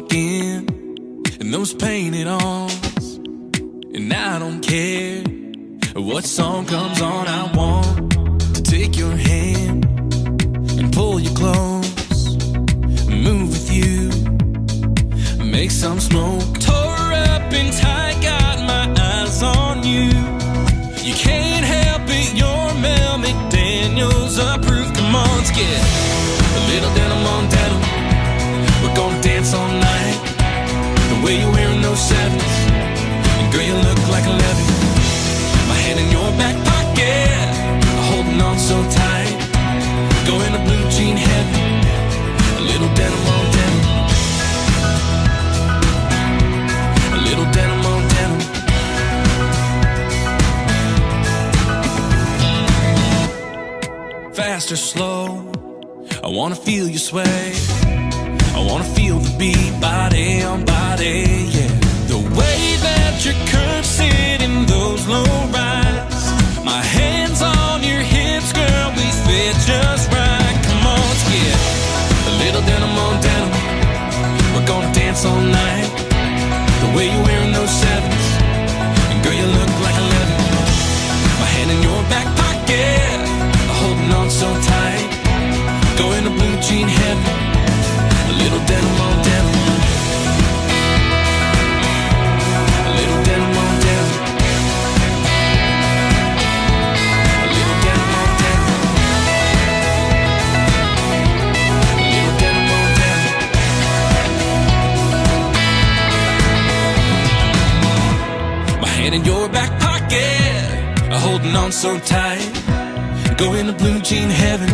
walk in those painted arms, and I don't care what song comes on. I want to take your hand and pull you close, move with you, make some smoke. Tore up and tight, got my eyes on you. You can't help it, you're Mel McDaniel's approved. Come on, let's get a little denim on denim. We're gonna dance all night, the way you're wearing those 7s, and girl, you look like 11. My hand in your back pocket, holding on so tight, going to blue jean heaven, a little denim on denim, a little denim on denim. Fast or slow, I wanna feel you sway, I wanna feel the beat, body on body, yeah. The way that your curves sit in those low rides, my hands on your hips, girl, we fit just right. Come on, let's get a little denim on denim. We're gonna dance all night, the way you're wearing those 7s, and girl, you look like 11. My hand in your back pocket, holding on so tight, going to blue jean heaven, a little denim on denim, a little denim on denim, a little denim on denim, a little denim on denim. My hand in your back pocket, holding on so tight, going to blue jean heaven,